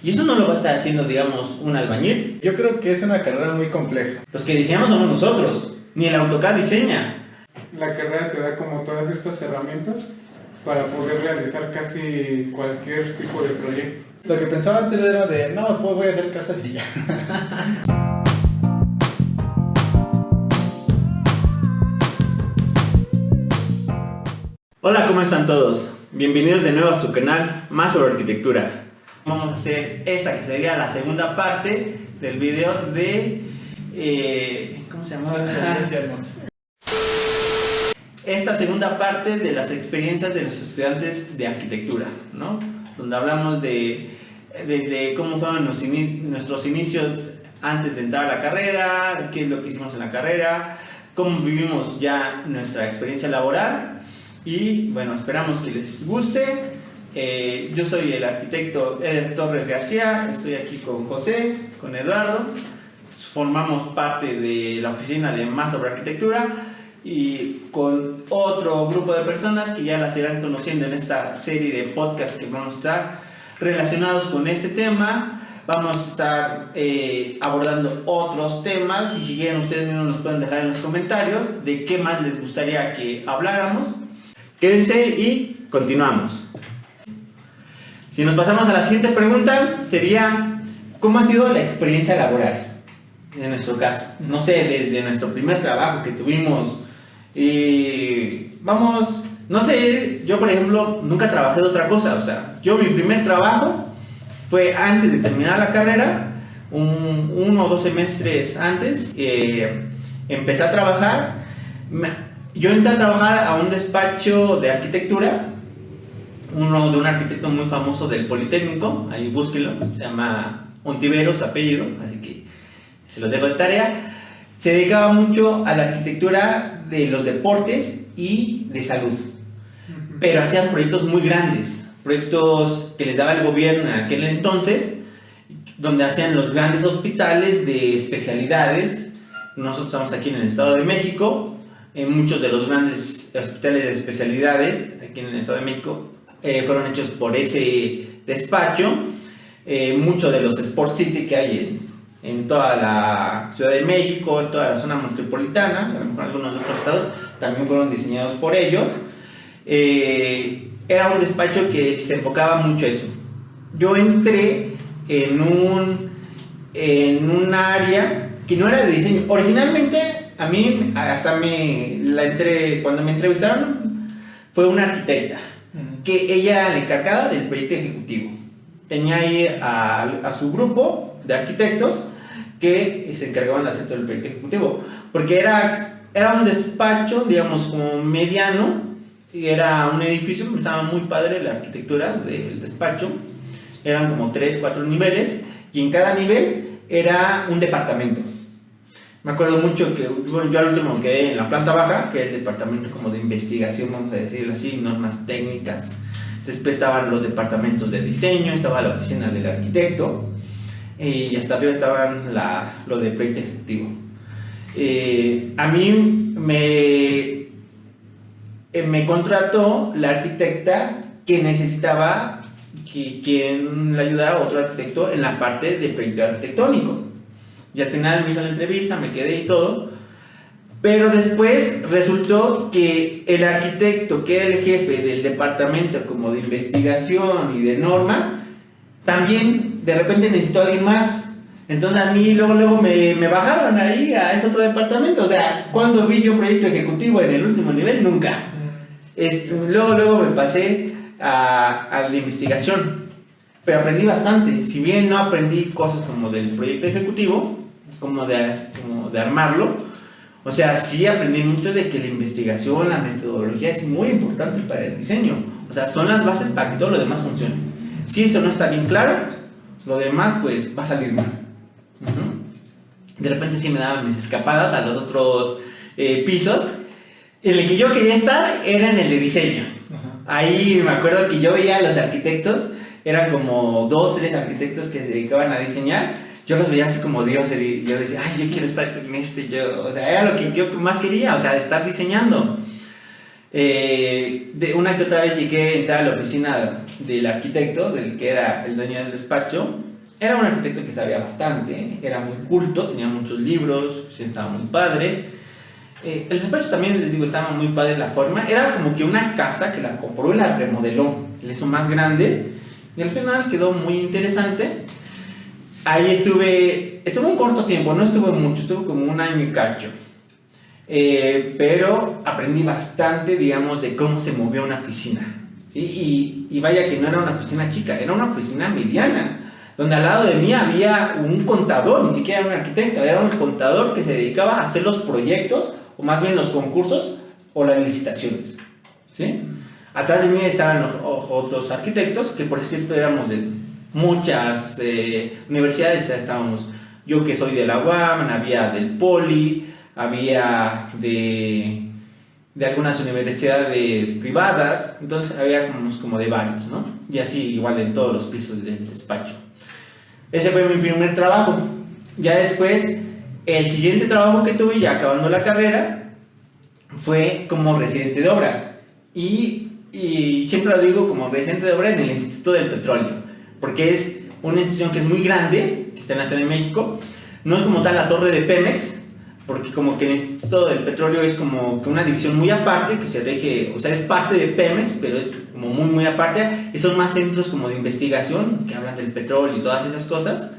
Y eso no lo va a estar haciendo, digamos, un albañil. Yo creo que es una carrera muy compleja. Los que diseñamos somos nosotros, ni el AutoCAD diseña. La carrera te da como todas estas herramientas para poder realizar casi cualquier tipo de proyecto. Lo que pensaba antes era de, no, pues voy a hacer casas y ya. Hola, ¿cómo están todos? Bienvenidos de nuevo a su canal Más sobre Arquitectura. Vamos a hacer esta que sería la segunda parte del video de... ¿cómo se llama? Experiencia hermosa. Esta segunda parte de las experiencias de los estudiantes de arquitectura, ¿no? Donde hablamos desde cómo fueron nuestros inicios antes de entrar a la carrera, qué es lo que hicimos en la carrera, cómo vivimos ya nuestra experiencia laboral y bueno, esperamos que les guste. Yo soy el arquitecto Eder Torres García, estoy aquí con José, con Eduardo, formamos parte de la oficina de Más sobre Arquitectura y con otro grupo de personas que ya las irán conociendo en esta serie de podcasts que vamos a estar relacionados con este tema. Vamos a estar abordando otros temas y si quieren ustedes mismos nos pueden dejar en los comentarios de qué más les gustaría que habláramos. Quédense y continuamos. Si nos pasamos a la siguiente pregunta, sería ¿cómo ha sido la experiencia laboral? En nuestro caso, no sé, desde nuestro primer trabajo que tuvimos, vamos, no sé, yo por ejemplo nunca trabajé de otra cosa, o sea, yo mi primer trabajo fue antes de terminar la carrera, uno o dos semestres antes, empecé a trabajar, yo entré a trabajar a un despacho de arquitectura, uno de un arquitecto muy famoso del Politécnico, ahí búsquenlo, se llama Ontiveros, su apellido, así que se los dejo de tarea. Se dedicaba mucho a la arquitectura de los deportes y de salud, pero hacían proyectos muy grandes, proyectos que les daba el gobierno en aquel entonces, donde hacían los grandes hospitales de especialidades. Nosotros estamos aquí en el Estado de México, en muchos de los grandes hospitales de especialidades aquí en el Estado de México fueron hechos por ese despacho. Muchos de los Sport City que hay en toda la Ciudad de México, en toda la zona metropolitana, a lo mejor algunos otros estados, también fueron diseñados por ellos. Era un despacho que se enfocaba mucho a eso. Yo entré en un área que no era de diseño. Originalmente, a mí, cuando me entrevistaron, fue una arquitecta, que ella le encargaba del proyecto ejecutivo. Tenía ahí a su grupo de arquitectos que se encargaban de hacer todo el proyecto ejecutivo, porque era un despacho, digamos, como mediano, y era un edificio, estaba muy padre la arquitectura del despacho, eran como 3, 4 niveles, y en cada nivel era un departamento. Me acuerdo mucho que yo al último me quedé en la planta baja, que es el departamento como de investigación, vamos a decirlo así, normas técnicas. Después estaban los departamentos de diseño, estaba la oficina del arquitecto y hasta arriba estaban lo de proyecto ejecutivo. A mí me contrató la arquitecta que necesitaba quien le ayudara a otro arquitecto en la parte de proyecto arquitectónico. Y al final me hizo la entrevista, me quedé y todo. Pero después resultó que el arquitecto, que era el jefe del departamento como de investigación y de normas, también de repente necesitó a alguien más. Entonces a mí luego me bajaron ahí a ese otro departamento. O sea, cuando vi yo proyecto ejecutivo en el último nivel, nunca. Luego me pasé a la investigación. Pero aprendí bastante. Si bien no aprendí cosas como del proyecto ejecutivo, como de armarlo, o sea, sí aprendí mucho de que la investigación, la metodología es muy importante para el diseño. O sea, son las bases para que todo lo demás funcione. Si eso no está bien claro, lo demás pues va a salir mal. De repente sí me daban mis escapadas a los otros pisos. En el que yo quería estar era en el de diseño. Ahí me acuerdo que yo veía a los arquitectos, eran como 2, 3 arquitectos que se dedicaban a diseñar. Yo los veía así como Dios y yo decía, ay, yo quiero estar con o sea, era lo que yo más quería, o sea, estar diseñando. De una que otra vez llegué a entrar a la oficina del arquitecto, del que era el dueño del despacho, Era un arquitecto que sabía bastante, era muy culto, tenía muchos libros, estaba muy padre. El despacho también, les digo, estaba muy padre la forma. Era como que una casa que la compró y la remodeló, la hizo más grande y al final quedó muy interesante. Ahí estuve un corto tiempo, no estuve mucho, estuve como un año y cacho. Pero aprendí bastante, digamos, de cómo se movía una oficina. ¿Sí? Y vaya que no era una oficina chica, era una oficina mediana, donde al lado de mí había un contador, ni siquiera era un arquitecto, era un contador que se dedicaba a hacer los proyectos, o más bien los concursos o las licitaciones. ¿Sí? Atrás de mí estaban los otros arquitectos, que por cierto éramos de muchas universidades, estábamos, yo que soy de la UAM, había del Poli, había de algunas universidades privadas, entonces había como de varios, ¿no? Y así igual en todos los pisos del despacho. Ese fue mi primer trabajo. Ya después, el siguiente trabajo que tuve, ya acabando la carrera, fue como residente de obra. Y siempre lo digo como residente de obra en el Instituto del Petróleo, porque es una institución que es muy grande, que está en la Ciudad de México. No es como tal la torre de Pemex, porque como que el Instituto del Petróleo es como que una división muy aparte, que se rige, o sea, es parte de Pemex, pero es como muy, muy aparte, y son más centros como de investigación, que hablan del petróleo y todas esas cosas.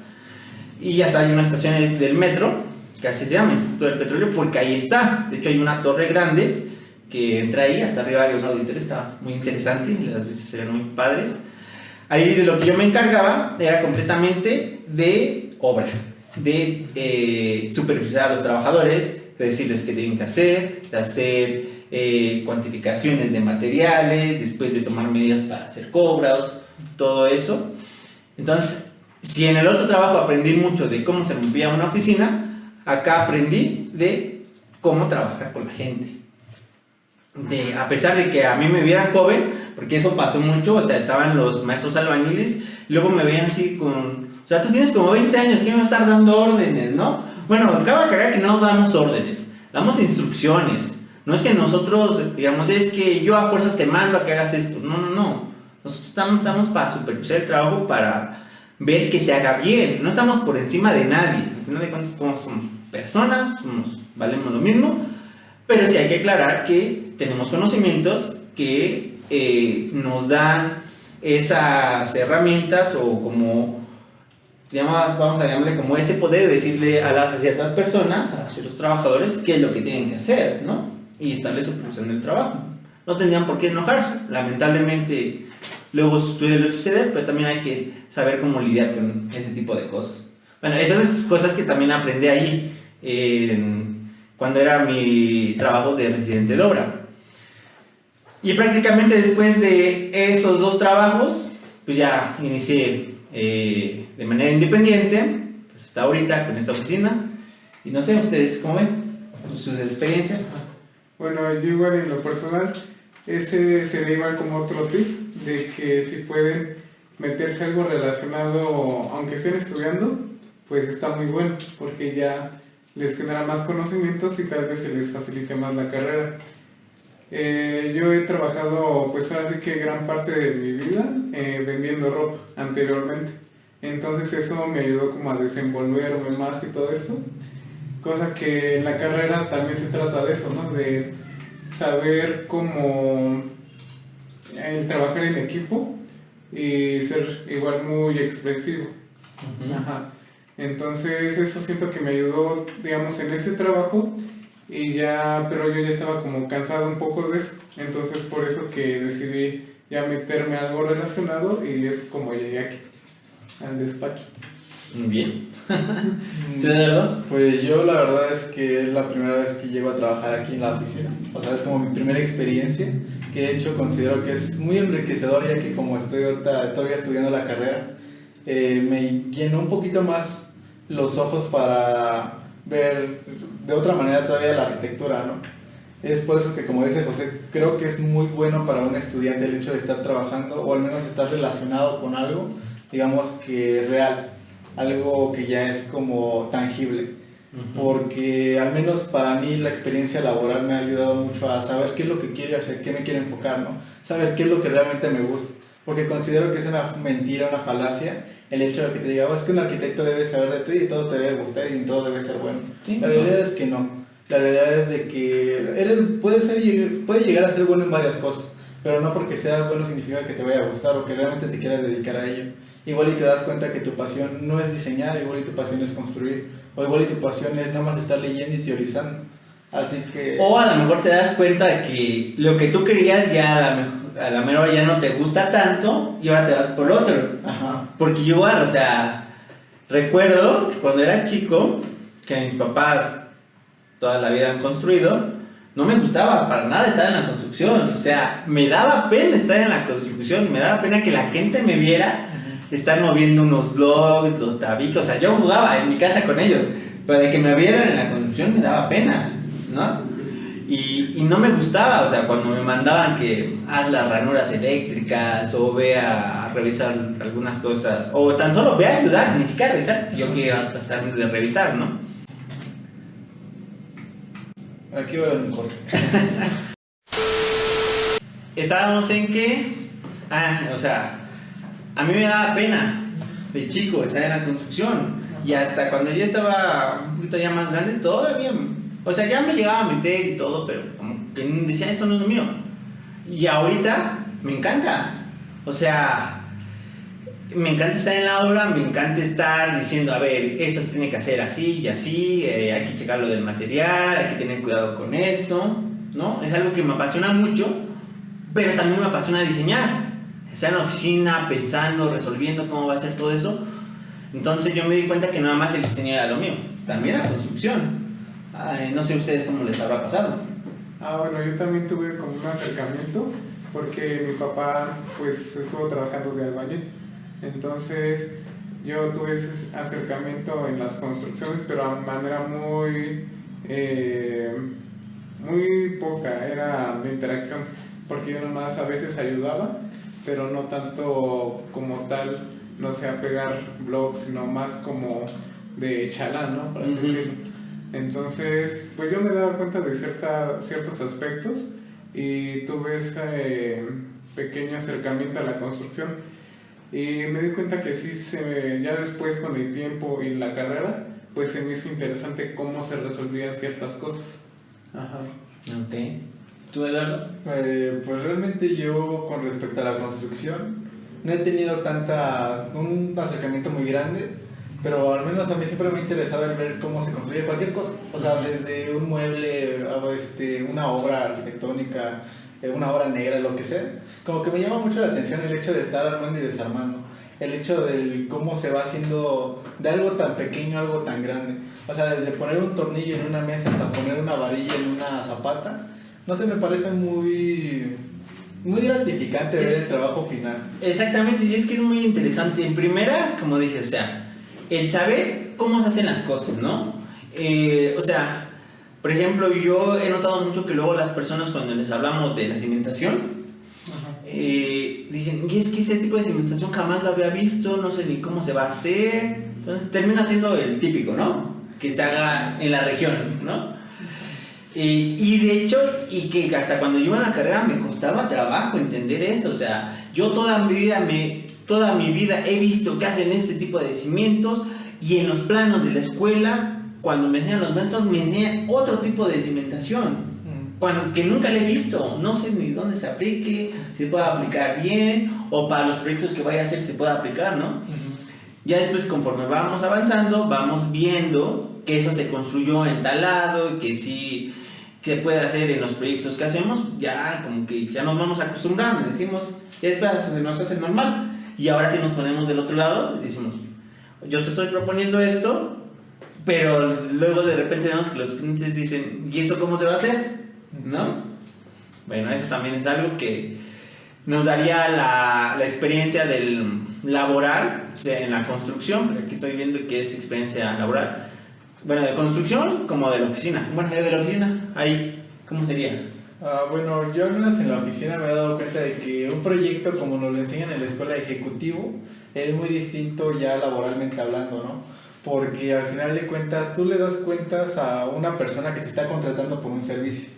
Y hasta hay una estación del metro, que así se llama, Instituto del Petróleo, porque ahí está. De hecho, hay una torre grande, que entra ahí, hasta arriba hay varios auditorios, está muy interesante, las vistas se ven muy padres. Ahí de lo que yo me encargaba era completamente de obra, de supervisar a los trabajadores, de decirles qué tienen que hacer, de hacer cuantificaciones de materiales, después de tomar medidas para hacer cobros, todo eso. Entonces, si en el otro trabajo aprendí mucho de cómo se movía una oficina, acá aprendí de cómo trabajar con la gente. A pesar de que a mí me vieran joven, porque eso pasó mucho, o sea, estaban los maestros albañiles, y luego me veían así con... O sea, tú tienes como 20 años, ¿quién va a estar dando órdenes, no? Bueno, acaba de aclarar que no damos órdenes, damos instrucciones. No es que nosotros, digamos, es que yo a fuerzas te mando a que hagas esto. No, no, no. Nosotros estamos para supervisar el trabajo, para ver que se haga bien. No estamos por encima de nadie. Al final de cuentas, todos somos personas, valemos lo mismo. Pero sí hay que aclarar que tenemos conocimientos que nos dan esas herramientas o como, digamos, vamos a llamarle como ese poder de decirle a ciertas personas, a ciertos trabajadores, qué es lo que tienen que hacer, ¿no? Y estarles supervisando el trabajo. No tendrían por qué enojarse. Lamentablemente, luego suele suceder, pero también hay que saber cómo lidiar con ese tipo de cosas. Bueno, esas cosas que también aprendí ahí cuando era mi trabajo de residente de obra. Y prácticamente después de esos dos trabajos, pues ya inicié de manera independiente, pues hasta ahorita con esta oficina. Y no sé, ¿ustedes cómo ven sus experiencias? Bueno, yo igual en lo personal, ese sería igual como otro tip, de que si pueden meterse algo relacionado, aunque estén estudiando, pues está muy bueno, porque ya les genera más conocimientos y tal vez se les facilite más la carrera. Yo he trabajado, pues ahora sí que gran parte de mi vida vendiendo ropa anteriormente. Entonces eso me ayudó como a desenvolverme más y todo esto. Cosa que en la carrera también se trata de eso, ¿no? De saber cómo trabajar en equipo y ser igual muy expresivo. Ajá. Entonces eso siento que me ayudó, digamos, en ese trabajo y ya, pero yo ya estaba como cansado un poco de eso, entonces por eso que decidí ya meterme a algo relacionado y es como llegué aquí, al despacho. Muy bien. ¿Tú, Eduardo? Pues yo la verdad es que es la primera vez que llego a trabajar aquí en la oficina, o sea, es como mi primera experiencia, que de hecho considero que es muy enriquecedor, ya que como estoy ahorita todavía estudiando la carrera, me llenó un poquito más los ojos para ver de otra manera todavía la arquitectura, ¿no? Es por eso que, como dice José, creo que es muy bueno para un estudiante el hecho de estar trabajando o al menos estar relacionado con algo, digamos que real, algo que ya es como tangible, porque al menos para mí la experiencia laboral me ha ayudado mucho a saber qué es lo que quiero hacer, qué me quiero enfocar, ¿no? Saber qué es lo que realmente me gusta. porque considero que es una mentira, una falacia, el hecho de que te diga, es que un arquitecto debe saber de ti y todo te debe gustar y todo debe ser bueno. Sí, la realidad es que no. La realidad es de que puede llegar a ser bueno en varias cosas, pero no porque seas bueno significa que te vaya a gustar o que realmente te quieras dedicar a ello. Igual y te das cuenta que tu pasión no es diseñar, igual y tu pasión es construir, o igual y tu pasión es nada más estar leyendo y teorizando. Así que... O a lo mejor te das cuenta de que lo que tú querías ya a la mera hora ya no te gusta tanto y ahora te vas por otro. Ajá. Porque yo igual, o sea, recuerdo que cuando era chico, que mis papás toda la vida han construido, no me gustaba para nada estar en la construcción. O sea, me daba pena estar en la construcción, me daba pena que la gente me viera estar moviendo unos blogs, los tabiques. O sea, yo jugaba en mi casa con ellos, pero de que me vieran en la construcción me daba pena, ¿no? Y no me gustaba, o sea, cuando me mandaban que haz las ranuras eléctricas o ve a revisar algunas cosas, o tan solo ve a ayudar, ni siquiera revisar, yo quería hasta saber de revisar, ¿no? Aquí voy a ver un corte. Estábamos en que, o sea, a mí me daba pena de chico estar en la construcción, y hasta cuando yo estaba un poquito ya más grande, todavía, o sea, ya me llegaba a meter y todo, pero como que decía, esto no es lo mío. Y ahorita me encanta, o sea, me encanta estar en la obra, me encanta estar diciendo, a ver, esto se tiene que hacer así y así, hay que checar lo del material, hay que tener cuidado con esto, ¿no? Es algo que me apasiona mucho, pero también me apasiona diseñar. Estar en la oficina pensando, resolviendo cómo va a ser todo eso. Entonces yo me di cuenta que nada más el diseño era lo mío, también la construcción. No sé ustedes cómo les habrá pasado. Bueno, yo también tuve como un acercamiento porque mi papá pues estuvo trabajando de albañil. Entonces yo tuve ese acercamiento en las construcciones, pero a manera muy poca, era de interacción, porque yo nomás a veces ayudaba, pero no tanto como tal, no sé, a pegar blogs, sino más como de chalán, ¿no? Por así decirlo. Entonces, pues yo me daba cuenta de ciertos aspectos y tuve ese pequeño acercamiento a la construcción. Y me di cuenta que sí, ya después con el tiempo y la carrera, pues se me hizo interesante cómo se resolvían ciertas cosas. Ajá. Ok. ¿Tú, Eduardo? Pues realmente yo con respecto a la construcción no he tenido un acercamiento muy grande, pero al menos a mí siempre me ha interesado el ver cómo se construye cualquier cosa. O sea, desde un mueble, una obra arquitectónica, una obra negra, lo que sea. Como que me llama mucho la atención el hecho de estar armando y desarmando. El hecho de cómo se va haciendo de algo tan pequeño a algo tan grande. O sea, desde poner un tornillo en una mesa hasta poner una varilla en una zapata. No sé, me parece muy gratificante ver el trabajo final. Exactamente, y es que es muy interesante. En primera, como dije, o sea, el saber cómo se hacen las cosas, ¿no? O sea, por ejemplo, yo he notado mucho que luego las personas cuando les hablamos de la cimentación, dicen, y es que ese tipo de cimentación jamás lo había visto, no sé ni cómo se va a hacer. Entonces termina siendo el típico, ¿no? Que se haga en la región, ¿no? Y de hecho, y que hasta cuando yo iba a la carrera me costaba trabajo entender eso. O sea, yo toda mi vida he visto que hacen este tipo de cimientos, y en los planos de la escuela, cuando me enseñan los maestros, me enseñan otro tipo de cimentación. Que nunca le he visto, no sé ni dónde se aplique, si se puede aplicar bien, o para los proyectos que vaya a hacer se puede aplicar, ¿no? Ya después, conforme vamos avanzando, vamos viendo que eso se construyó en tal lado, y que sí se puede hacer en los proyectos que hacemos, ya como que ya nos vamos acostumbrando, decimos, ya después se nos hace normal, y ahora sí nos ponemos del otro lado y decimos, yo te estoy proponiendo esto, pero luego de repente vemos que los clientes dicen, ¿y eso cómo se va a hacer? ¿No? Bueno, eso también es algo que nos daría la experiencia del laboral, o sea, en la construcción, porque aquí estoy viendo que es experiencia laboral. Bueno, de construcción como de la oficina. Bueno, de la oficina, ahí, ¿cómo sería? Bueno, yo al menos en la oficina me he dado cuenta de que un proyecto como nos lo enseñan en la escuela de ejecutivo es muy distinto ya laboralmente hablando, ¿no? Porque al final de cuentas tú le das cuentas a una persona que te está contratando por un servicio.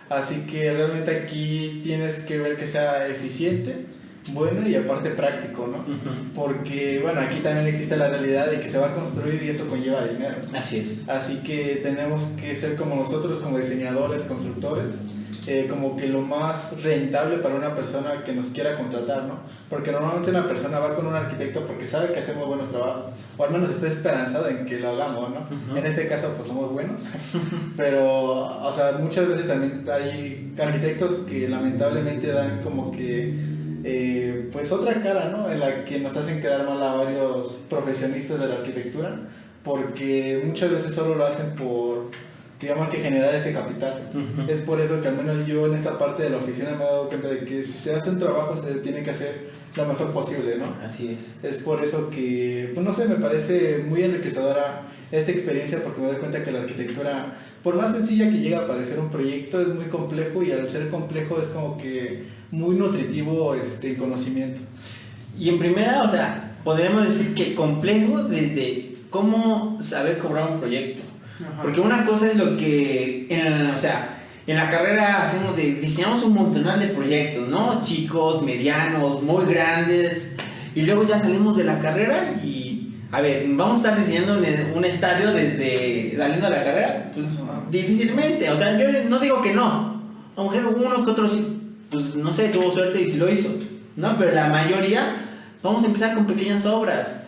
Así que realmente aquí tienes que ver que sea eficiente, bueno y aparte práctico, ¿no? Porque, bueno, aquí también existe la realidad de que se va a construir y eso conlleva dinero. Así es. Así que tenemos que ser como nosotros, como diseñadores, constructores, como que lo más rentable para una persona que nos quiera contratar, ¿no? Porque normalmente una persona va con un arquitecto porque sabe que hacemos buenos trabajos, o al menos está esperanzado en que lo hagamos, ¿no? En este caso pues somos buenos, pero, o sea, muchas veces también hay arquitectos que lamentablemente dan como que pues otra cara, ¿no? En la que nos hacen quedar mal a varios profesionistas de la arquitectura, porque muchas veces solo lo hacen por, digamos, que generar este capital. Es por eso que al menos yo en esta parte de la oficina me he dado cuenta de que si se hace un trabajo se tiene que hacer lo mejor posible, ¿no? Así es. Es por eso que, pues no sé, me parece muy enriquecedora esta experiencia, porque me doy cuenta que la arquitectura, por más sencilla que llega a parecer un proyecto, es muy complejo, y al ser complejo es como que muy nutritivo el conocimiento. Y en primera, o sea, podríamos decir que complejo desde cómo saber cobrar un proyecto. Ajá. Porque una cosa es lo que, en la carrera hacemos diseñamos un montonal de proyectos, ¿no? Chicos, medianos, muy grandes, y luego ya salimos de la carrera y, a ver, vamos a estar diseñando un estadio desde saliendo de la carrera, pues difícilmente, o sea, yo no digo que no, a lo mejor uno que otro sí, pues no sé, tuvo suerte y sí lo hizo, ¿no? Pero la mayoría, vamos a empezar con pequeñas obras.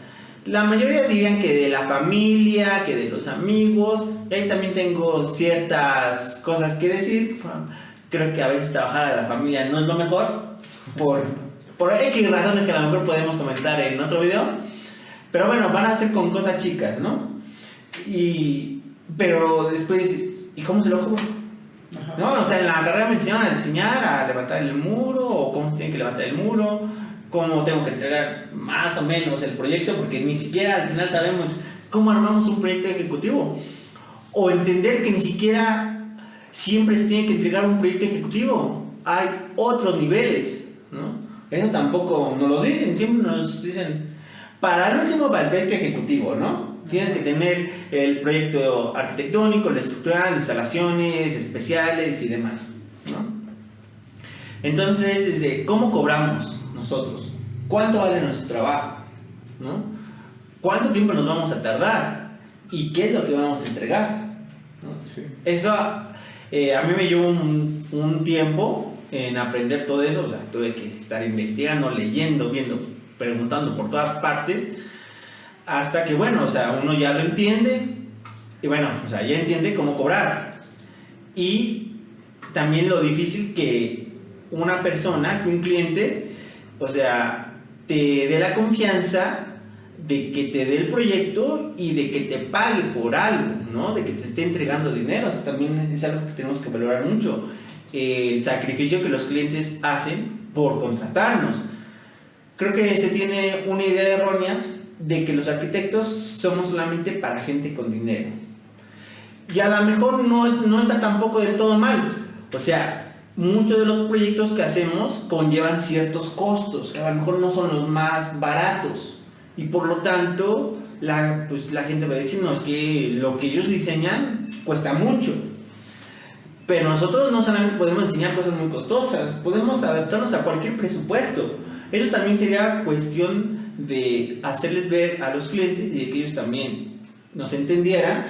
La mayoría dirían que de la familia, que de los amigos, y ahí también tengo ciertas cosas que decir. Creo que a veces trabajar a la familia no es lo mejor, por X razones que a lo mejor podemos comentar en otro video, pero bueno, van a ser con cosas chicas, ¿no? Pero después, ¿y cómo se lo juro? ¿No? O sea, en la carrera me enseñaron a diseñar, a levantar el muro, o cómo se tiene que levantar el muro, cómo tengo que entregar más o menos el proyecto, porque ni siquiera al final sabemos cómo armamos un proyecto ejecutivo, o entender que ni siquiera siempre se tiene que entregar un proyecto ejecutivo, hay otros niveles, ¿no? Eso tampoco nos lo dicen, siempre nos dicen, para el último, para el proyecto ejecutivo, ¿no? Tienes que tener el proyecto arquitectónico, el estructural, instalaciones especiales y demás, ¿no? Entonces, desde cómo cobramos nosotros, cuánto vale nuestro trabajo, ¿no? Cuánto tiempo nos vamos a tardar y qué es lo que vamos a entregar, ¿no? Sí. Eso a mí me llevó un tiempo en aprender todo eso, o sea, tuve que estar investigando, leyendo, viendo, preguntando por todas partes, hasta que, bueno, o sea, uno ya lo entiende, y bueno, o sea, ya entiende cómo cobrar, y también lo difícil que una persona, que un cliente, o sea, te dé la confianza de que te dé el proyecto y de que te pague por algo, ¿no? De que te esté entregando dinero. Eso también es algo que tenemos que valorar mucho. El sacrificio que los clientes hacen por contratarnos. Creo que se tiene una idea errónea de que los arquitectos somos solamente para gente con dinero. Y a lo mejor no está tampoco del todo mal. O sea, muchos de los proyectos que hacemos conllevan ciertos costos, que a lo mejor no son los más baratos. Y por lo tanto, la gente va a decir, no, es que lo que ellos diseñan cuesta mucho. Pero nosotros no solamente podemos diseñar cosas muy costosas, podemos adaptarnos a cualquier presupuesto. Eso también sería cuestión de hacerles ver a los clientes y de que ellos también nos entendieran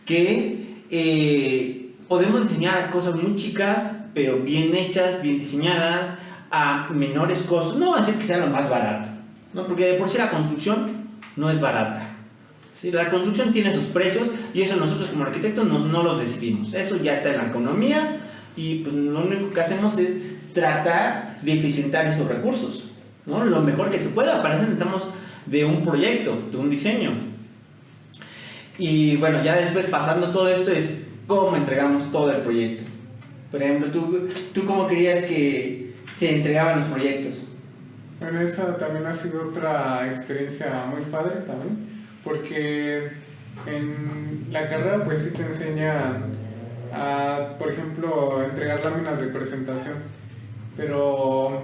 que podemos diseñar cosas muy chicas, pero bien hechas, bien diseñadas, a menores costos. No hacer que sea lo más barato, ¿no? Porque de por sí la construcción no es barata. ¿Sí? La construcción tiene sus precios y eso nosotros como arquitectos no lo decidimos. Eso ya está en la economía y pues, lo único que hacemos es tratar de eficientar esos recursos, ¿no? Lo mejor que se pueda. Para eso necesitamos de un proyecto, de un diseño. Y bueno, ya después pasando todo esto es cómo entregamos todo el proyecto. Por ejemplo, ¿tú cómo querías que se entregaban los proyectos? Bueno, esa también ha sido otra experiencia muy padre también, porque en la carrera pues sí te enseñan a, por ejemplo, entregar láminas de presentación, pero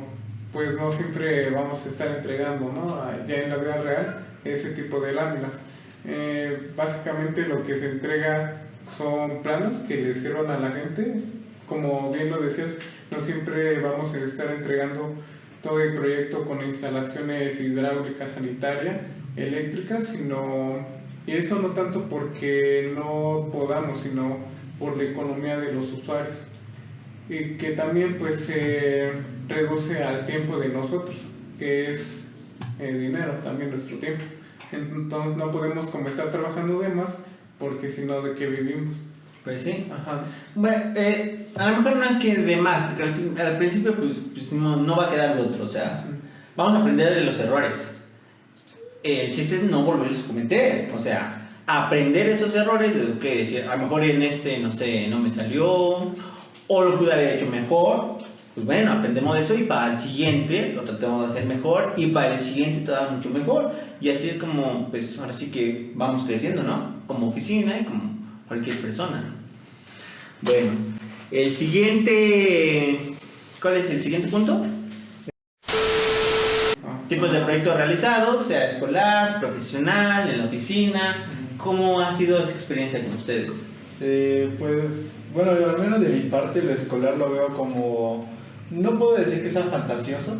pues no siempre vamos a estar entregando, ¿no? Ya en la vida real ese tipo de láminas. Básicamente lo que se entrega son planos que les sirvan a la gente. Como bien lo decías, no siempre vamos a estar entregando todo el proyecto con instalaciones hidráulicas, sanitarias, eléctricas, y esto no tanto porque no podamos, sino por la economía de los usuarios, y que también pues se reduce al tiempo de nosotros, que es dinero, también nuestro tiempo. Entonces no podemos como estar trabajando de más, porque si no, ¿de qué vivimos? Pues sí, ajá. Bueno, a lo mejor no es que de más, porque al principio pues no va a quedar de otro, o sea, vamos a aprender de los errores. El chiste es no volverlos a cometer, o sea, aprender esos errores, de que decir, a lo mejor en este, no sé, no me salió, o lo pude haber hecho mejor, pues bueno, aprendemos de eso y para el siguiente lo tratamos de hacer mejor y para el siguiente todavía mucho mejor, y así es como, pues ahora sí que vamos creciendo, ¿no? Como oficina y como cualquier persona, ¿no? Bueno, el siguiente, ¿cuál es el siguiente punto? Tipos de proyectos realizados, sea escolar, profesional, en la oficina. ¿Cómo ha sido esa experiencia con ustedes? Pues, bueno, yo al menos de mi parte lo escolar lo veo como, no puedo decir que sea fantasioso,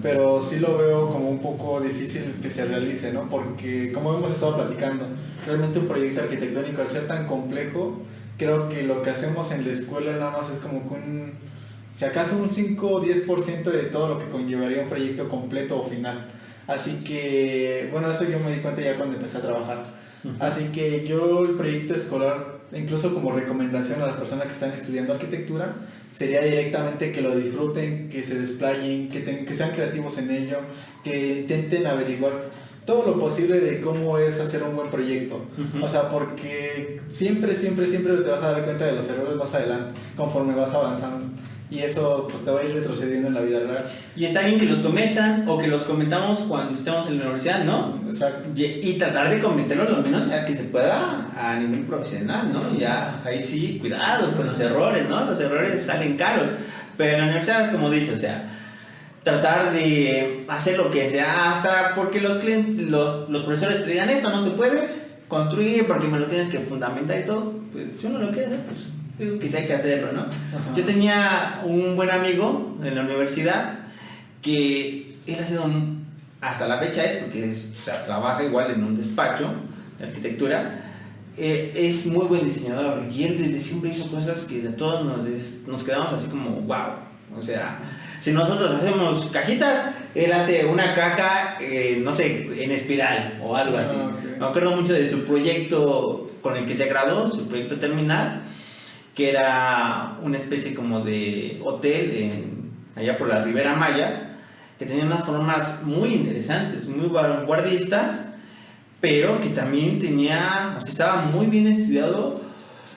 pero sí lo veo como un poco difícil que se realice, ¿no? Porque, como hemos estado platicando, realmente un proyecto arquitectónico, al ser tan complejo, creo que lo que hacemos en la escuela nada más es como que si acaso un 5 o 10% de todo lo que conllevaría un proyecto completo o final. Así que, bueno, eso yo me di cuenta ya cuando empecé a trabajar. Así que yo el proyecto escolar, incluso como recomendación a las personas que están estudiando arquitectura, sería directamente que lo disfruten, que se desplayen, que sean creativos en ello, que intenten averiguar todo lo posible de cómo es hacer un buen proyecto. O sea, porque siempre te vas a dar cuenta de los errores más adelante, conforme vas avanzando. Y eso pues te va a ir retrocediendo en la vida real. Y está bien que los cometan o que los comentamos cuando estemos en la universidad, ¿no? Exacto. Y tratar de cometerlos lo menos que se pueda a nivel profesional, ¿no? Ya ahí sí, cuidado con los errores, ¿no? Los errores salen caros. Pero en la universidad, como dije, o sea, tratar de hacer lo que sea, hasta porque los profesores te digan esto no se puede construir porque me lo tienes que fundamentar y todo, pues si uno lo quiere hacer, pues digo que sí hay que hacerlo, ¿no? Yo tenía un buen amigo en la universidad que él ha sido, hasta la fecha porque o sea, trabaja igual en un despacho de arquitectura, es muy buen diseñador y él desde siempre hizo cosas que a todos nos quedamos así como wow, o sea, si nosotros hacemos cajitas, él hace una caja, no sé, en espiral o algo así. Okay. Me acuerdo mucho de su proyecto con el que se graduó, su proyecto terminal, que era una especie como de hotel allá por la Ribera Maya, que tenía unas formas muy interesantes, muy vanguardistas, pero que también tenía, o sea, estaba muy bien estudiado,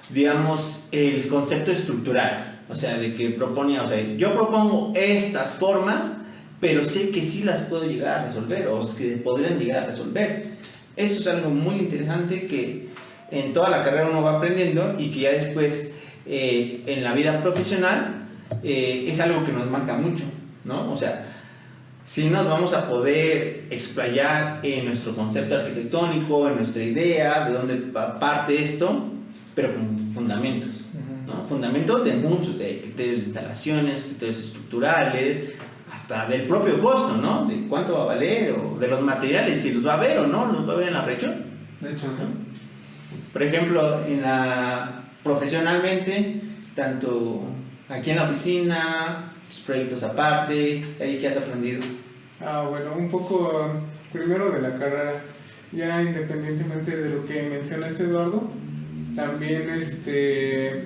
digamos, el concepto estructural. O sea, de que proponía, o sea, yo propongo estas formas, pero sé que sí las puedo llegar a resolver, o que podrían llegar a resolver. Eso es algo muy interesante que en toda la carrera uno va aprendiendo y que ya después en la vida profesional es algo que nos marca mucho, ¿no? O sea, si nos vamos a poder explayar en nuestro concepto arquitectónico, en nuestra idea, de dónde parte esto, pero con fundamentos, ¿no? Fundamentos de muchos, de criterios de instalaciones, criterios estructurales, hasta del propio costo, ¿no? De cuánto va a valer, o de los materiales, si los va a ver o no, los va a ver en la región. De hecho, sí. Por ejemplo, profesionalmente, tanto aquí en la oficina, los proyectos aparte, ahí ¿qué has aprendido? Bueno, un poco primero de la carrera, ya independientemente de lo que mencionaste, Eduardo, también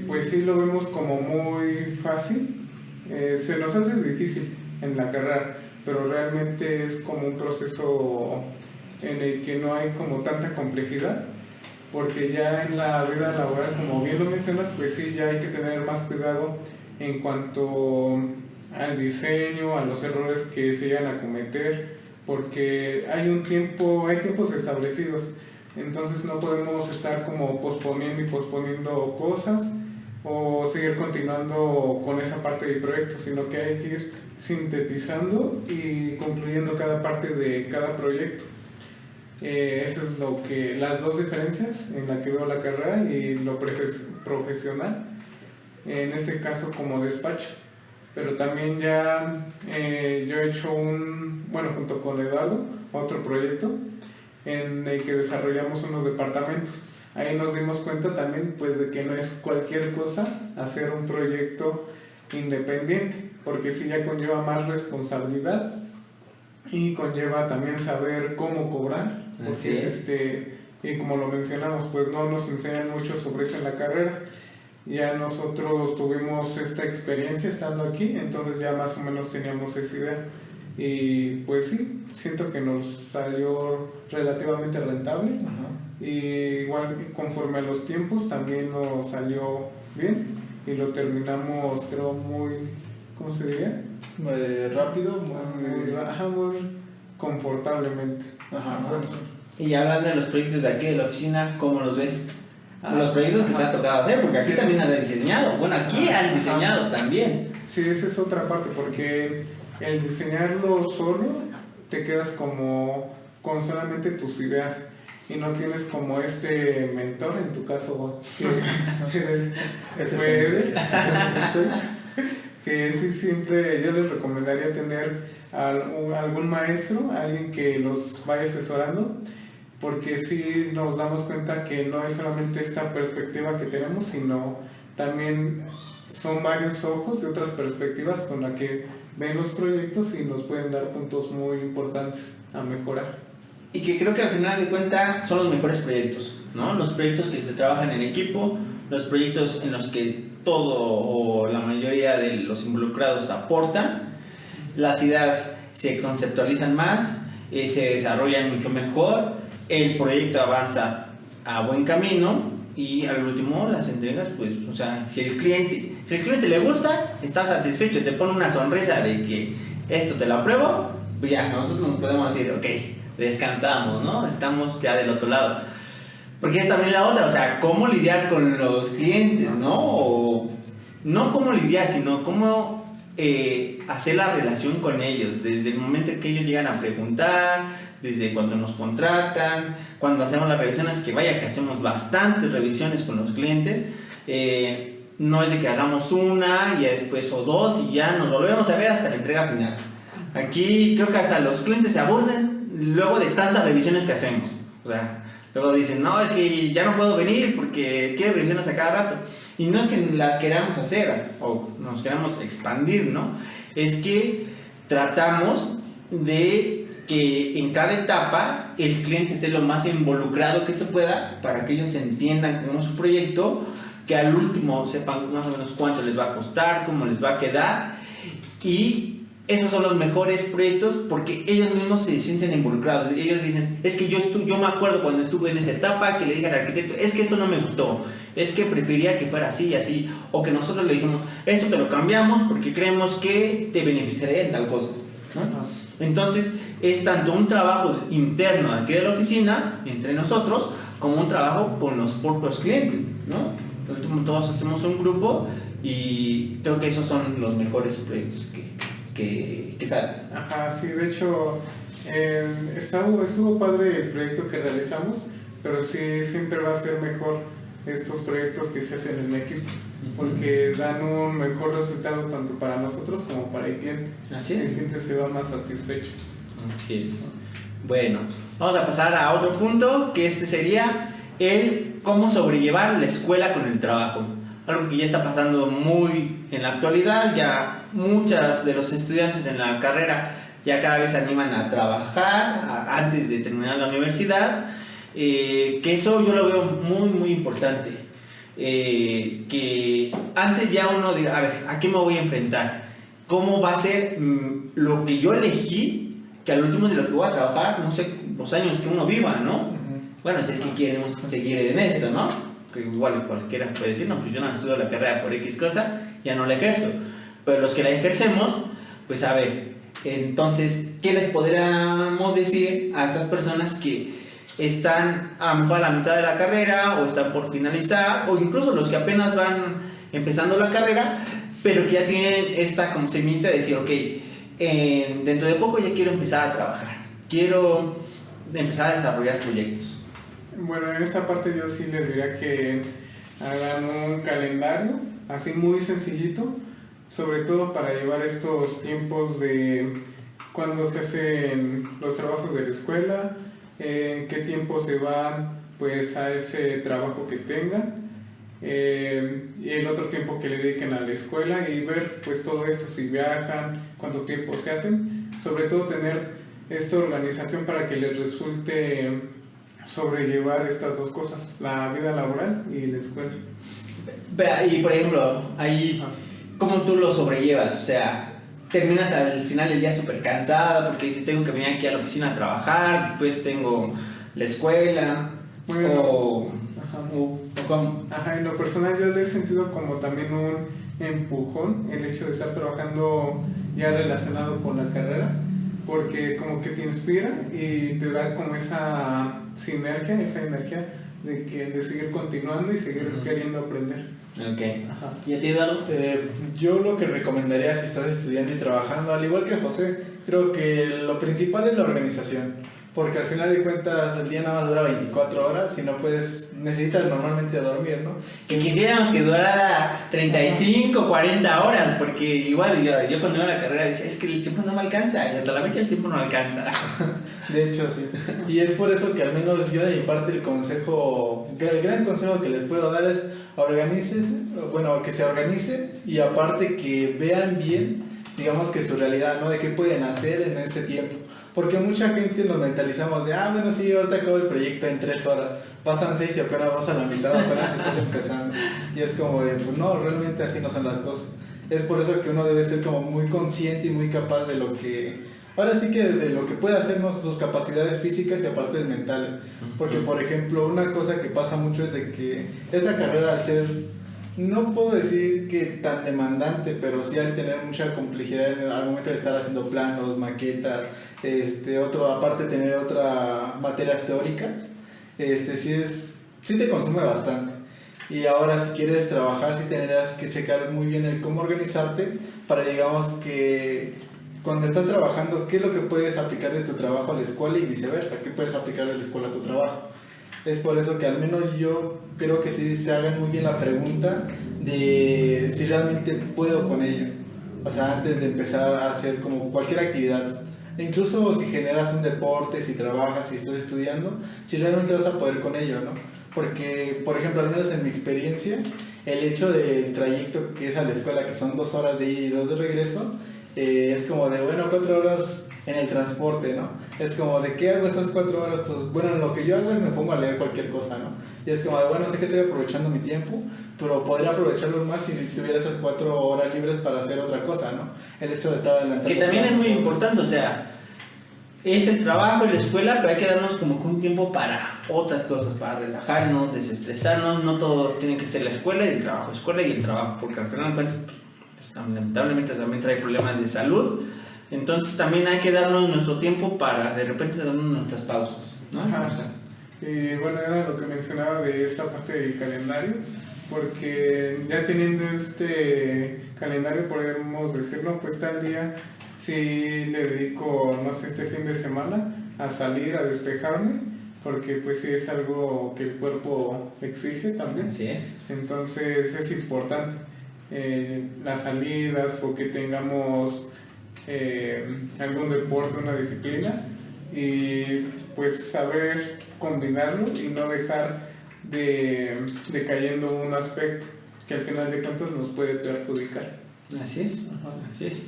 pues sí lo vemos como muy fácil, se nos hace difícil en la carrera, pero realmente es como un proceso en el que no hay como tanta complejidad, porque ya en la vida laboral, como bien lo mencionas, pues sí, ya hay que tener más cuidado en cuanto al diseño, a los errores que se llegan a cometer, porque hay tiempos establecidos, entonces no podemos estar como posponiendo cosas o seguir continuando con esa parte del proyecto, sino que hay que ir sintetizando y concluyendo cada parte de cada proyecto. Eso es las dos diferencias en la que veo la carrera y lo profesional, en este caso como despacho. pero también ya yo he hecho junto con Eduardo, otro proyecto en el que desarrollamos unos departamentos. Ahí nos dimos cuenta también pues de que no es cualquier cosa hacer un proyecto independiente, porque sí ya conlleva más responsabilidad y conlleva también saber cómo cobrar, porque y como lo mencionamos, pues no nos enseñan mucho sobre eso en la carrera. Ya nosotros tuvimos esta experiencia estando aquí, entonces ya más o menos teníamos esa idea. Y pues sí, siento que nos salió relativamente rentable. Y igual conforme a los tiempos también nos salió bien y lo terminamos, creo, muy, ¿cómo se diría? Rápido, muy confortablemente. Bueno, sí. Y hablando de los proyectos de aquí de la oficina, ¿cómo los ves? Los proyectos que te ha tocado hacer, porque aquí también has diseñado. Bueno, aquí han diseñado también. Sí, esa es otra parte, porque el diseñarlo solo te quedas como con solamente tus ideas y no tienes como este mentor, en tu caso, que sí, siempre yo les recomendaría tener algún maestro, alguien que los vaya asesorando, porque sí nos damos cuenta que no es solamente esta perspectiva que tenemos, sino también son varios ojos de otras perspectivas con la que ven los proyectos y nos pueden dar puntos muy importantes a mejorar. Y que creo que al final de cuentas son los mejores proyectos, ¿no? Los proyectos que se trabajan en equipo, los proyectos en los que todo o la mayoría de los involucrados aportan, las ideas se conceptualizan más, se desarrollan mucho mejor, el proyecto avanza a buen camino y al último las entregas, pues, o sea, si el cliente le gusta, está satisfecho y te pone una sonrisa de que esto te lo apruebo, pues ya nosotros nos podemos decir, ok, descansamos, ¿no? Estamos ya del otro lado. Porque es también la otra, o sea, cómo lidiar con los clientes, ¿no? O no cómo lidiar, sino cómo hacer la relación con ellos, desde el momento en que ellos llegan a preguntar, desde cuando nos contratan, cuando hacemos las revisiones, que vaya que hacemos bastantes revisiones con los clientes, no es de que hagamos una y después o dos y ya nos volvemos a ver hasta la entrega final. Aquí creo que hasta los clientes se aburren luego de tantas revisiones que hacemos, o sea, luego dicen, no, es que ya no puedo venir porque quiero revisiones a cada rato. Y no es que las queramos hacer o nos queramos expandir, ¿no? Es que tratamos de que en cada etapa el cliente esté lo más involucrado que se pueda para que ellos entiendan cómo es su proyecto, que al último sepan más o menos cuánto les va a costar, cómo les va a quedar, y esos son los mejores proyectos porque ellos mismos se sienten involucrados. Ellos dicen, es que yo me acuerdo cuando estuve en esa etapa que le dije al arquitecto, es que esto no me gustó, es que prefería que fuera así y así, o que nosotros le dijimos, esto te lo cambiamos porque creemos que te beneficiaría en tal cosa, ¿no? Entonces es tanto un trabajo interno aquí de la oficina, entre nosotros, como un trabajo con los propios clientes, ¿no? Por último, todos hacemos un grupo y creo que esos son los mejores proyectos que salen. Ajá, sí, de hecho estuvo padre el proyecto que realizamos, pero sí siempre va a ser mejor estos proyectos que se hacen en equipo, porque dan un mejor resultado tanto para nosotros como para el cliente. Así es. El cliente se va más satisfecho. Así es. Bueno, vamos a pasar a otro punto, que este sería el cómo sobrellevar la escuela con el trabajo. Algo que ya está pasando muy en la actualidad, ya muchas de los estudiantes en la carrera ya cada vez se animan a trabajar antes de terminar la universidad, que eso yo lo veo muy muy importante, que antes ya uno diga, a ver, ¿a qué me voy a enfrentar? ¿Cómo va a ser lo que yo elegí? Que al último de lo que voy a trabajar, no sé, los años que uno viva, ¿no? Bueno, si es que queremos seguir en esto, ¿no? Que igual cualquiera puede decir, no, pues yo no estudio la carrera por X cosa, ya no la ejerzo. Pero los que la ejercemos, pues a ver, entonces, ¿qué les podríamos decir a estas personas que están a lo mejor a la mitad de la carrera o están por finalizar, o incluso los que apenas van empezando la carrera, pero que ya tienen esta como semillita de decir, ok, dentro de poco ya quiero empezar a trabajar, quiero empezar a desarrollar proyectos? Bueno, en esta parte yo sí les diría que hagan un calendario, así muy sencillito, sobre todo para llevar estos tiempos de cuando se hacen los trabajos de la escuela, en qué tiempo se van pues a ese trabajo que tengan, y el otro tiempo que le dediquen a la escuela y ver pues todo esto, si viajan, cuánto tiempo se hacen, sobre todo tener esta organización para que les resulte sobrellevar estas dos cosas, la vida laboral y la escuela. Y por ejemplo, ahí, ¿cómo tú lo sobrellevas? O sea, terminas al final del día súper cansado porque dices, tengo que venir aquí a la oficina a trabajar, después tengo la escuela, Bueno, o ¿cómo? Ajá, en lo personal yo le he sentido como también un empujón el hecho de estar trabajando ya relacionado con la carrera, porque como que te inspira y te da como esa sinergia, esa energía de seguir continuando y seguir queriendo aprender. Ok. Ajá. ¿Y a ti, Eduardo? Yo lo que recomendaría si estás estudiando y trabajando, al igual que José, creo que lo principal es la organización. Porque al final de cuentas el día nada más dura 24 horas y no puedes, necesitas normalmente dormir, ¿no? Que quisiéramos que durara 35, 40 horas, porque igual yo cuando iba a la carrera decía, es que el tiempo no me alcanza, y hasta la fecha el tiempo no alcanza. De hecho, sí. Y es por eso que al menos yo de mi parte el gran consejo que les puedo dar es que se organicen y aparte que vean bien, digamos que su realidad, ¿no? De qué pueden hacer en ese tiempo. Porque mucha gente nos mentalizamos de, bueno, sí, ahorita acabo el proyecto en 3 horas, pasan 6 y apenas vas a la mitad, apenas estás empezando. Y es como de, pues no, realmente así no son las cosas. Es por eso que uno debe ser como muy consciente y muy capaz de lo que, ahora sí que de lo que puede hacernos sus capacidades físicas y aparte mentales. Porque, por ejemplo, una cosa que pasa mucho es de que esta carrera al ser, no puedo decir que tan demandante, pero sí al tener mucha complejidad al momento de estar haciendo planos, maquetas, aparte de tener otras materias teóricas, sí te consume bastante. Y ahora si quieres trabajar, sí tendrás que checar muy bien el cómo organizarte para, digamos, que cuando estás trabajando, qué es lo que puedes aplicar de tu trabajo a la escuela y viceversa, qué puedes aplicar de la escuela a tu trabajo. Es por eso que al menos yo creo que sí se hagan muy bien la pregunta de si realmente puedo con ello. O sea, antes de empezar a hacer como cualquier actividad, incluso si generas un deporte, si trabajas, si estás estudiando, si realmente vas a poder con ello, ¿no? Porque, por ejemplo, al menos en mi experiencia, el hecho del trayecto que es a la escuela, que son 2 horas de ida y 2 de regreso, es como de, 4 horas en el transporte, ¿no? Es como de, ¿qué hago esas 4 horas? Pues bueno, lo que yo hago es me pongo a leer cualquier cosa, ¿no? Y es como de, sé que estoy aprovechando mi tiempo, pero podría aprovecharlo más si tuviera esas 4 horas libres para hacer otra cosa, ¿no? El hecho de estar adelantando. Que también es muy importante, o sea, es el trabajo y la escuela, pero hay que darnos como que un tiempo para otras cosas, para relajarnos, desestresarnos. No todos tienen que ser la escuela y el trabajo, porque al final de cuentas, pues, lamentablemente también trae problemas de salud. Entonces también hay que darnos nuestro tiempo para de repente darnos nuestras pausas, ¿no? Ajá. Y bueno, era lo que mencionaba de esta parte del calendario, porque ya teniendo este calendario podemos decir, no, pues tal día sí le dedico, no sé, este fin de semana a salir, a despejarme, porque pues sí es algo que el cuerpo exige también. Así es. Entonces es importante las salidas o que tengamos algún deporte, una disciplina, y pues saber combinarlo y no dejar de cayendo un aspecto que al final de cuentas nos puede perjudicar. Así es, así es.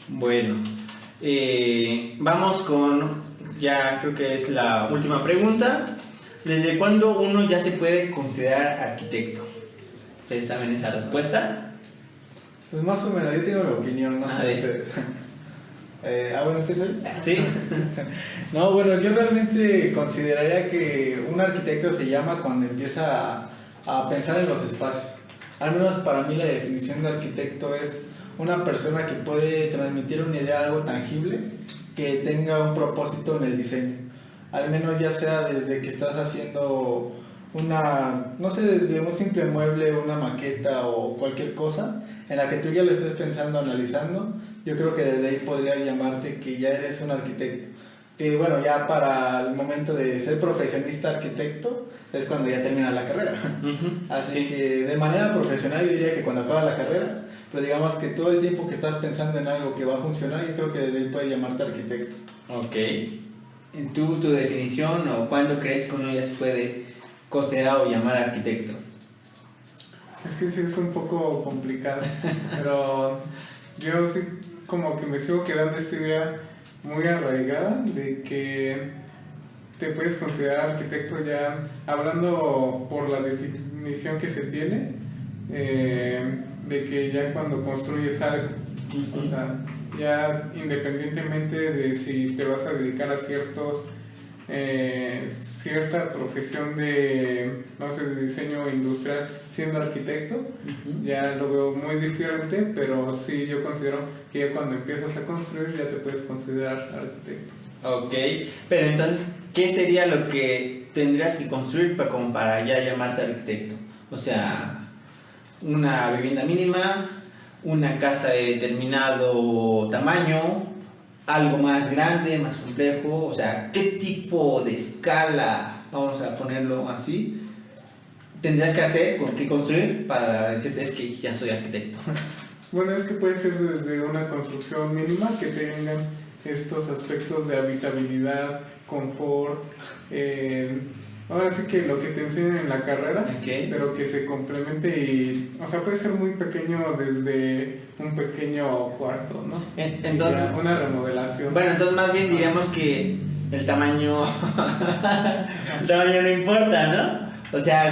Bueno, vamos con, ya creo que es la última pregunta. ¿Desde cuándo uno ya se puede considerar arquitecto? ¿Ustedes saben esa respuesta? Pues más o menos, yo tengo mi opinión, no sé ustedes. Bueno, ¿empiezo ahí? Sí. No, bueno, yo realmente consideraría que un arquitecto se llama cuando empieza a pensar en los espacios. Al menos para mí la definición de arquitecto es una persona que puede transmitir una idea, algo tangible, que tenga un propósito en el diseño. Al menos ya sea desde que estás haciendo desde un simple mueble, una maqueta o cualquier cosa, en la que tú ya lo estés pensando, analizando, yo creo que desde ahí podría llamarte que ya eres un arquitecto. Que bueno, ya para el momento de ser profesionista arquitecto es cuando ya termina la carrera. Así que de manera profesional yo diría que cuando acaba la carrera pero digamos que todo el tiempo que estás pensando en algo que va a funcionar, yo creo que desde ahí puedes llamarte arquitecto. Ok. ¿En tu definición o cuándo crees que uno ya se puede considerar o llamar arquitecto? Es que sí es un poco complicado, pero yo sí como que me sigo quedando esta idea muy arraigada de que te puedes considerar arquitecto ya hablando por la definición que se tiene, de que ya cuando construyes algo, o sea, ya independientemente de si te vas a dedicar a cierta profesión de, no sé, de diseño industrial siendo arquitecto, ya lo veo muy diferente, pero sí yo considero que ya cuando empiezas a construir ya te puedes considerar arquitecto. Ok, pero entonces, ¿qué sería lo que tendrías que construir como para ya llamarte arquitecto? O sea, una vivienda mínima, una casa de determinado tamaño, algo más grande, más complejo, o sea, ¿qué tipo de escala, vamos a ponerlo así, tendrías que hacer, con qué construir para decirte es que ya soy arquitecto? Bueno, es que puede ser desde una construcción mínima que tengan estos aspectos de habitabilidad, confort, ahora sí que lo que te enseñan en la carrera, Okay. pero que se complemente y, o sea, puede ser muy pequeño desde un pequeño cuarto, ¿no? Entonces, ya una remodelación. bueno, entonces más bien diríamos que el tamaño, el tamaño no importa, ¿no? O sea,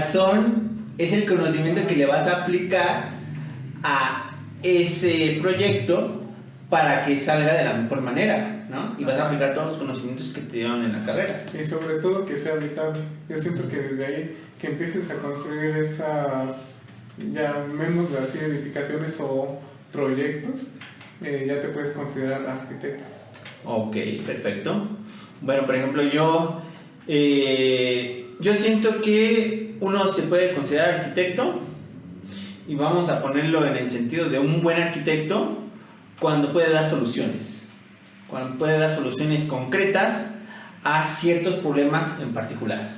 es el conocimiento que le vas a aplicar a ese proyecto para que salga de la mejor manera, ¿no? Y vas a aplicar todos los conocimientos que te dieron en la carrera. Y sobre todo que sea habitable. Yo siento que desde ahí que empieces a construir esas, llamémoslo así, edificaciones o proyectos, ya te puedes considerar arquitecto. Ok, perfecto. Bueno, por ejemplo, yo siento que uno se puede considerar arquitecto, y vamos a ponerlo en el sentido de un buen arquitecto cuando puede dar soluciones. Cuando puede dar soluciones concretas a ciertos problemas en particular,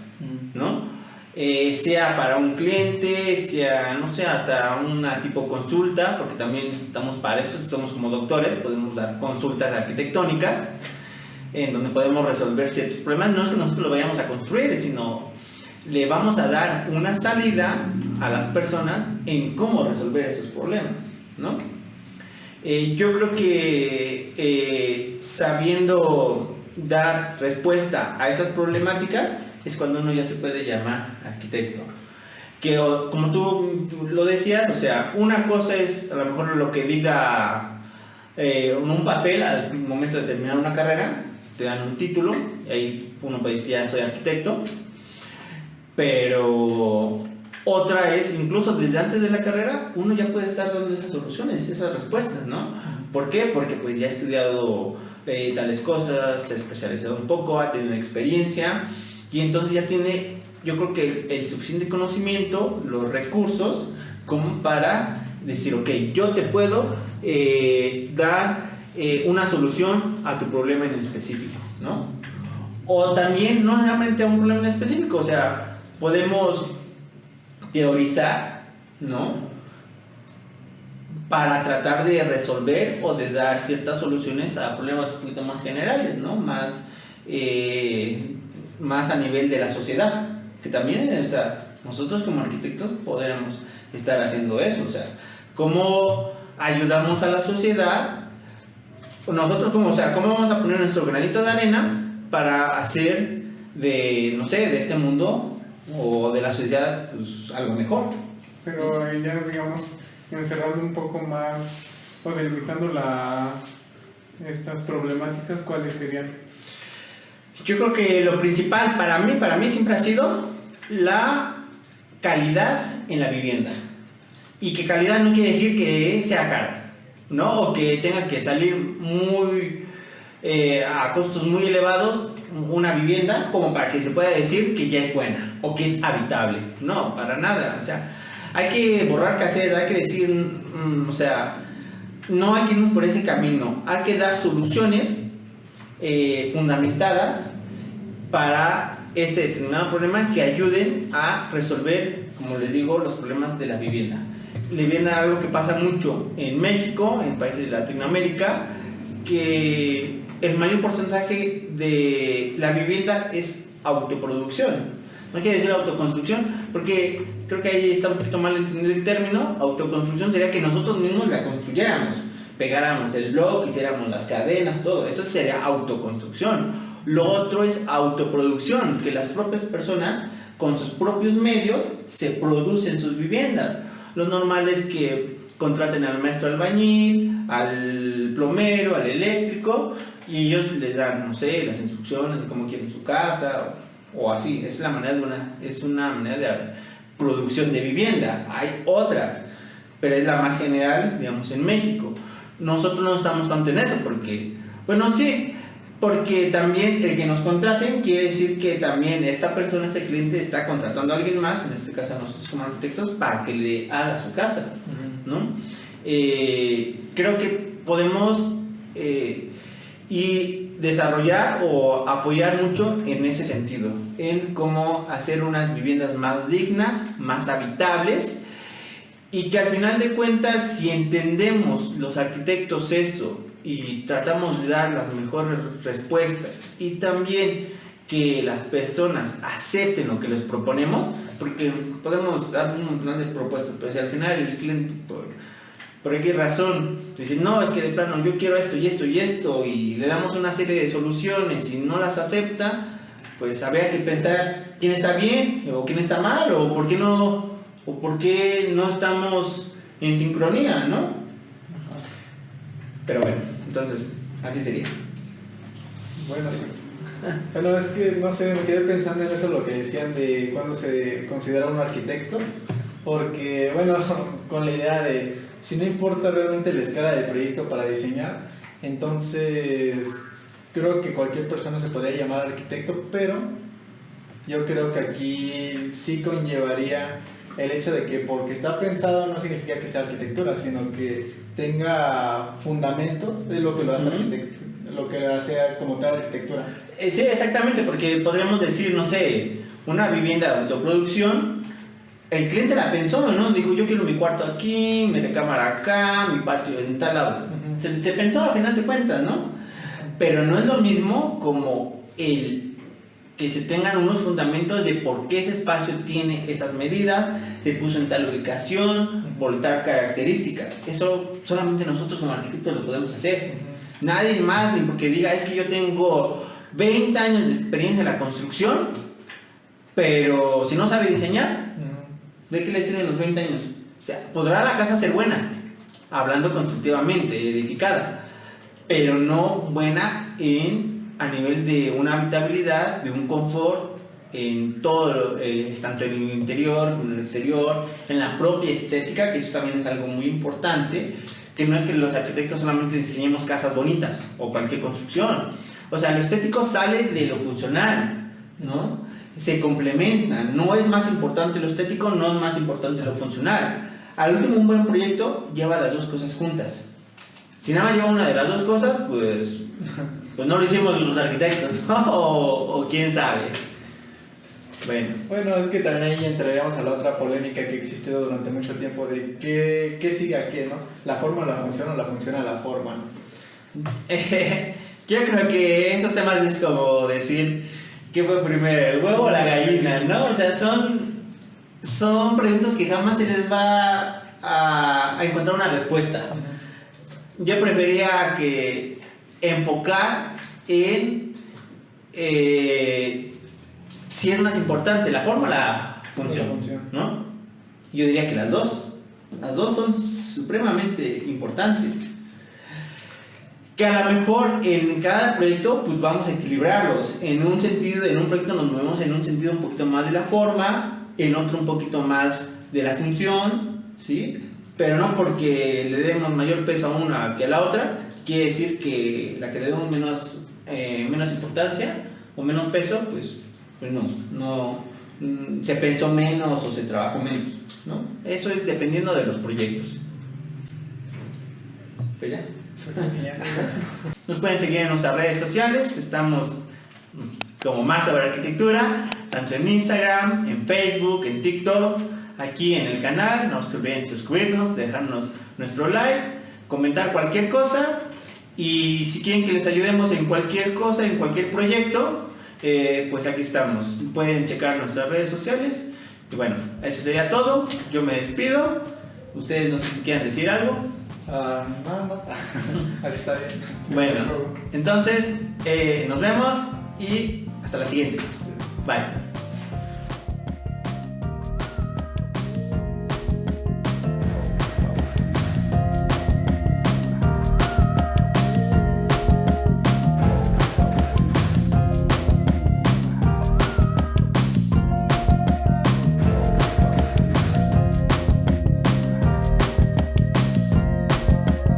¿no? Sea para un cliente, sea, no sé, hasta una tipo consulta, porque también estamos para eso, somos como doctores, podemos dar consultas arquitectónicas, en donde podemos resolver ciertos problemas. No es que nosotros lo vayamos a construir, sino le vamos a dar una salida a las personas en cómo resolver esos problemas, ¿no? Yo creo que sabiendo dar respuesta a esas problemáticas es cuando uno ya se puede llamar arquitecto. Que como tú lo decías, o sea, una cosa es a lo mejor lo que diga en un papel al momento de terminar una carrera, te dan un título, y ahí uno puede decir ya soy arquitecto, pero otra es, incluso desde antes de la carrera, uno ya puede estar dando esas soluciones, esas respuestas, ¿no? ¿Por qué? Porque pues ya ha estudiado tales cosas, se ha especializado un poco, ha tenido experiencia, y entonces ya tiene, yo creo que el suficiente conocimiento, los recursos, como para decir, ok, yo te puedo dar una solución a tu problema en específico, ¿no? O también no solamente a un problema en específico, o sea, podemos teorizar, ¿no? Para tratar de resolver o de dar ciertas soluciones a problemas un poquito más generales, ¿no? Más a nivel de la sociedad, que también, o sea, nosotros como arquitectos podemos estar haciendo eso, o sea, cómo ayudamos a la sociedad, nosotros como, o sea, cómo vamos a poner nuestro granito de arena para hacer de, no sé, de este mundo o de la sociedad, pues, algo mejor. Pero ya, digamos, encerrando un poco más o delimitando estas problemáticas, ¿cuáles serían? Yo creo que lo principal para mí siempre ha sido la calidad en la vivienda. Y que calidad no quiere decir que sea cara, ¿no? O que tenga que salir muy a costos muy elevados una vivienda como para que se pueda decir que ya es buena o que es habitable. No, para nada. O sea, hay que borrar cassette, hay que decir, o sea, no hay que irnos por ese camino. Hay que dar soluciones fundamentadas para este determinado problema que ayuden a resolver, como les digo, los problemas de la vivienda. le viene algo que pasa mucho en México, en países de Latinoamérica, que el mayor porcentaje de la vivienda es autoproducción. No quiere decir autoconstrucción, porque creo que ahí está un poquito mal entendido el término. Autoconstrucción sería que nosotros mismos la construyéramos, pegáramos el bloque, hiciéramos las cadenas, todo eso sería autoconstrucción. Lo otro es autoproducción, que las propias personas con sus propios medios se producen sus viviendas. Lo normal es que contraten al maestro albañil, al plomero, al eléctrico, y ellos les dan, no sé, las instrucciones de cómo quieren su casa, o así. Es una manera de producción de vivienda. Hay otras, pero es la más general, digamos, en México. Nosotros no estamos tanto en eso, porque, bueno, sí, porque también el que nos contraten quiere decir que también esta persona, este cliente, está contratando a alguien más, en este caso a nosotros como arquitectos, para que le haga su casa, ¿no? Creo que podemos y desarrollar o apoyar mucho en ese sentido, en cómo hacer unas viviendas más dignas, más habitables, y que al final de cuentas, si entendemos los arquitectos eso y tratamos de dar las mejores respuestas, y también que las personas acepten lo que les proponemos, porque podemos dar un montón de propuestas, pero si al final el cliente por X razón dice, no, es que de plano yo quiero esto y esto y esto, y le damos una serie de soluciones y no las acepta, pues habría que pensar quién está bien o quién está mal, o por qué no estamos en sincronía, ¿no? Pero bueno, entonces así sería. Bueno, sí. Bueno, es que no sé, me quedé pensando en eso, lo que decían de cuándo se considera un arquitecto, porque bueno, con la idea de si no importa realmente la escala del proyecto para diseñar, entonces creo que cualquier persona se podría llamar arquitecto, pero yo creo que aquí sí conllevaría el hecho de que porque está pensado no significa que sea arquitectura, sino que tenga fundamentos de lo que lo hace arquitecto, lo que hace como tal arquitectura. Sí, exactamente, porque podríamos decir, no sé, una vivienda de autoproducción, el cliente la pensó, ¿no? Dijo, yo quiero mi cuarto aquí, mi recámara acá, mi patio en tal lado. Se pensó a final de cuentas, ¿no? Pero no es lo mismo como el que se tengan unos fundamentos de por qué ese espacio tiene esas medidas, se puso en tal ubicación, por tal característica. Eso solamente nosotros como arquitectos lo podemos hacer. Nadie más, ni porque diga, es que yo tengo 20 años de experiencia en la construcción, pero si no sabe diseñar, ¿de qué le sirven los 20 años? O sea, podrá la casa ser buena, hablando constructivamente, edificada, pero no buena a nivel de una habitabilidad, de un confort, en todo, tanto en el interior como en el exterior, en la propia estética, que eso también es algo muy importante, que no es que los arquitectos solamente diseñemos casas bonitas o cualquier construcción. O sea, lo estético sale de lo funcional, ¿no? Se complementan, no es más importante lo estético, no es más importante lo funcional. Al último, un buen proyecto lleva las dos cosas juntas. Si nada más lleva una de las dos cosas, pues no lo hicimos los arquitectos, ¿no? o quién sabe. Bueno, es que también ahí entraríamos a la otra polémica que ha existido durante mucho tiempo de qué sigue a qué, ¿no? La forma a la función o la función a la forma, ¿no? Yo creo que esos temas es como decir ¿qué fue primero, el huevo o la gallina? ¿No? O sea, son preguntas que jamás se les va a encontrar una respuesta. Yo prefería que enfocar en si es más importante la forma o la función, ¿no? Yo diría que las dos son supremamente importantes. Que a lo mejor en cada proyecto pues vamos a equilibrarlos. En un proyecto nos movemos en un sentido un poquito más de la forma, en otro un poquito más de la función, ¿sí? Pero no porque le demos mayor peso a una que a la otra, quiere decir que la que le demos menos importancia o menos peso, pues no se pensó menos o se trabajó menos, ¿no? Eso es dependiendo de los proyectos. ¿Pues ya? Nos pueden seguir en nuestras redes sociales, estamos como Más Sobre Arquitectura, tanto en Instagram, en Facebook, en TikTok. aquí en el canal. No se olviden suscribirnos, dejarnos nuestro like, comentar cualquier cosa. Y si quieren que les ayudemos en cualquier cosa, en cualquier proyecto, pues aquí estamos. Pueden checar nuestras redes sociales. Y bueno, eso sería todo. Yo me despido. Ustedes no sé si quieren decir algo. No. Así está bien. Bueno, entonces nos vemos y hasta la siguiente. Bye.